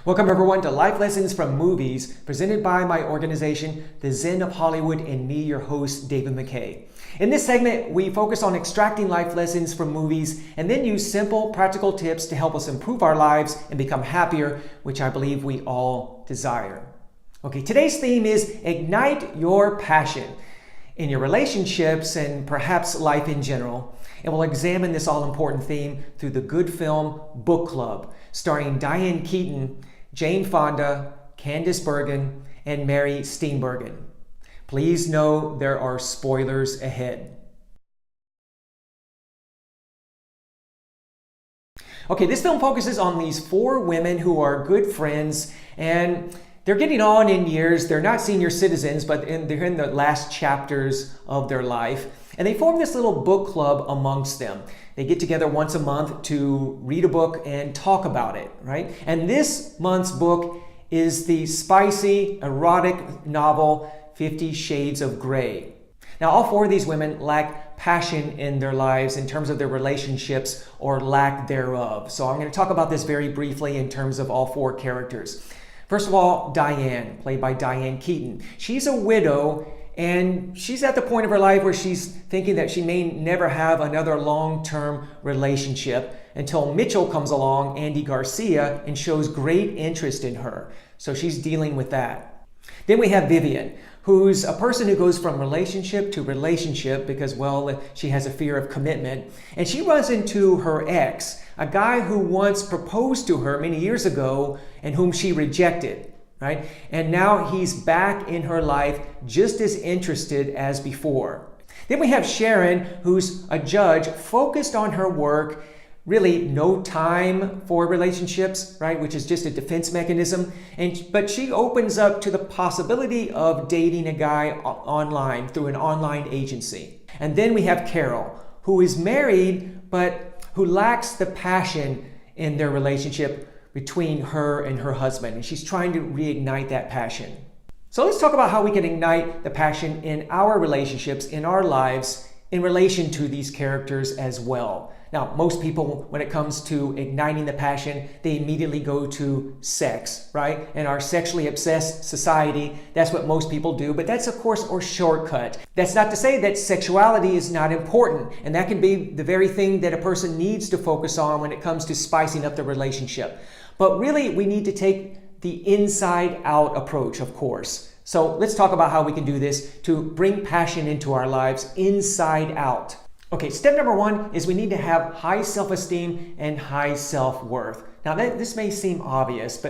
Welcome everyone to Life Lessons from Movies, presented by my organization, the Zen of Hollywood, and me, your host, David MacKay. In this segment, we focus on extracting life lessons from movies and then use simple, practical tips to help us improve our lives and become happier, which I believe we all desire. Okay, today's theme is Ignite Your Passion in your relationships and perhaps life in general. And we'll examine this all-important theme through the Good Film Book Club, starring Diane Keaton, Jane Fonda, Candice Bergen, and Mary Steenburgen. Please know there are spoilers ahead. Okay, this film focuses on these four women who are good friends, and they're getting on in years. They're not senior citizens, but they're in the last chapters of their life. And they form this little book club amongst them. They get together once a month to read a book and talk about it, right? And this month's book is the spicy, erotic novel, 50 Shades of Grey. Now, all four of these women lack passion in their lives in terms of their relationships or lack thereof. So I'm going to talk about this very briefly in terms of all four characters. First of all, Diane, played by Diane Keaton. She's a widow, and she's at the point of her life where she's thinking that she may never have another long-term relationship until Mitchell comes along, Andy Garcia, and shows great interest in her. So she's dealing with that. Then we have Vivian, who's a person who goes from relationship to relationship because, well, she has a fear of commitment. And she runs into her ex, a guy who once proposed to her many years ago and whom she rejected, right? And now he's back in her life just as interested as before. Then we have Sharon, who's a judge focused on her work, really no time for relationships, right? Which is just a defense mechanism. But she opens up to the possibility of dating a guy online through an online agency. And then we have Carol, who is married, but who lacks the passion in their relationship between her and her husband. And she's trying to reignite that passion. So let's talk about how we can ignite the passion in our relationships, in our lives, in relation to these characters as well. Now, most people, when it comes to igniting the passion, they immediately go to sex, right? In our sexually obsessed society, that's what most people do, but that's, of course, a shortcut. That's not to say that sexuality is not important, and that can be the very thing that a person needs to focus on when it comes to spicing up the relationship. But really, we need to take the inside-out approach, of course. So let's talk about how we can do this to bring passion into our lives inside out. Okay, step number one is we need to have high self-esteem and high self-worth. Now, this may seem obvious,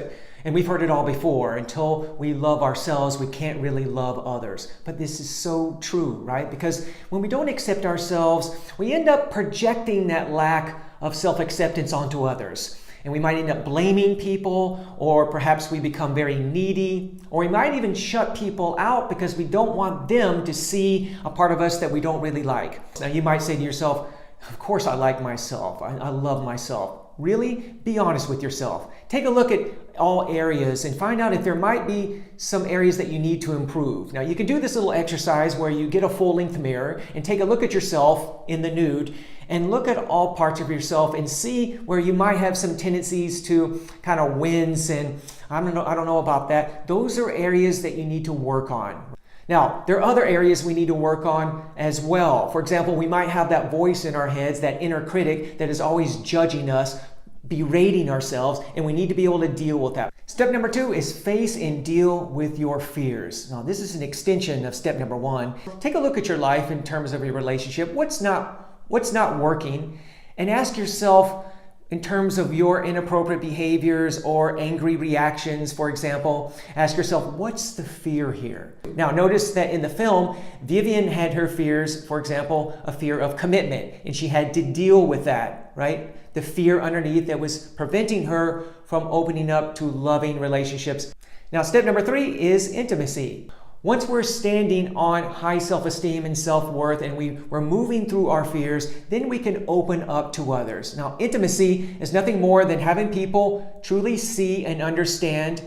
and we've heard it all before. Until we love ourselves, we can't really love others. But this is so true, right? Because when we don't accept ourselves, we end up projecting that lack of self-acceptance onto others. And we might end up blaming people, or perhaps we become very needy, or we might even shut people out because we don't want them to see a part of us that we don't really like. Now you might say to yourself, of course I like myself, I love myself. Really? Be honest with yourself. Take a look at all areas and find out if there might be some areas that you need to improve. Now you can do this little exercise where you get a full-length mirror and take a look at yourself in the nude and look at all parts of yourself and see where you might have some tendencies to kind of wince and I don't know about that. Those are areas that you need to work on. Now, there are other areas we need to work on as well. For example, we might have that voice in our heads, that inner critic that is always judging us, berating ourselves, and we need to be able to deal with that. Step number two is face and deal with your fears. Now, this is an extension of step number one. Take a look at your life in terms of your relationship. What's not working? And ask yourself, in terms of your inappropriate behaviors or angry reactions, for example, ask yourself, what's the fear here? Now, notice that in the film, Vivian had her fears, for example, a fear of commitment, and she had to deal with that, right? The fear underneath that was preventing her from opening up to loving relationships. Now, step number three is intimacy. Once we're standing on high self-esteem and self-worth and we're moving through our fears, then we can open up to others. Now, intimacy is nothing more than having people truly see and understand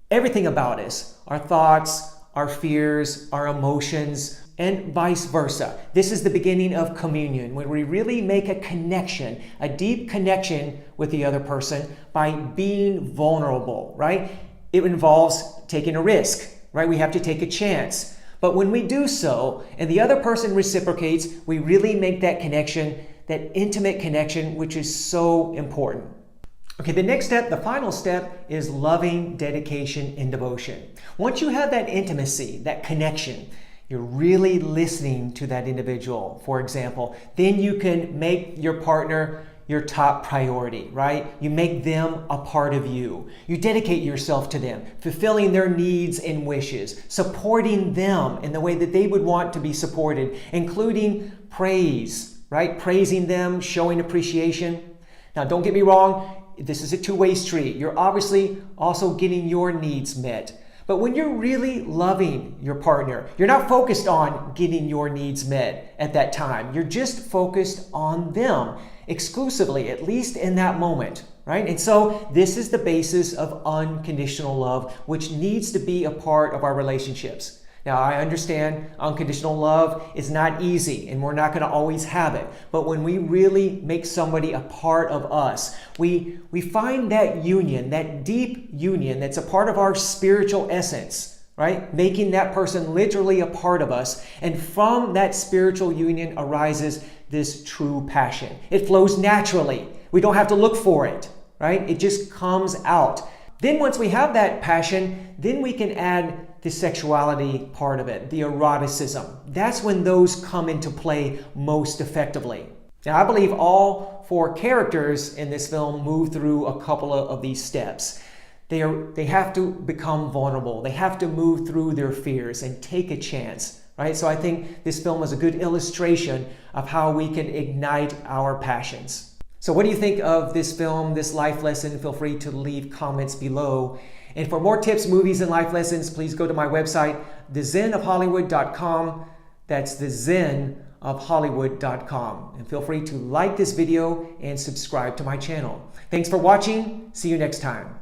everything about us, our thoughts, our fears, our emotions, and vice versa. This is the beginning of communion, when we really make a connection, a deep connection with the other person by being vulnerable, right? It involves taking a risk, right? We have to take a chance. But when we do so, and the other person reciprocates, we really make that connection, that intimate connection, which is so important. Okay, the next step, the final step, is loving dedication and devotion. Once you have that intimacy, that connection, you're really listening to that individual, for example, then you can make your partner your top priority, right? You make them a part of you. You dedicate yourself to them, fulfilling their needs and wishes, supporting them in the way that they would want to be supported, including praise, right? Praising them, showing appreciation. Now, don't get me wrong, this is a two-way street. You're obviously also getting your needs met. But when you're really loving your partner, you're not focused on getting your needs met at that time. You're just focused on them exclusively, at least in that moment, right? And so this is the basis of unconditional love, which needs to be a part of our relationships. Now, I understand unconditional love is not easy, and we're not going to always have it. But when we really make somebody a part of us, we find that union, that deep union that's a part of our spiritual essence, right? Making that person literally a part of us. And from that spiritual union arises this true passion. It flows naturally. We don't have to look for it, right? It just comes out. Then once we have that passion, then we can add the sexuality part of it, the eroticism. That's when those come into play most effectively. Now, I believe all four characters in this film move through a couple of these steps. They have to become vulnerable. They have to move through their fears and take a chance, right? So I think this film is a good illustration of how we can ignite our passions. So what do you think of this film, this life lesson? Feel free to leave comments below. And for more tips, movies, and life lessons, please go to my website, thezenofhollywood.com. That's thezenofhollywood.com. And feel free to like this video and subscribe to my channel. Thanks for watching. See you next time.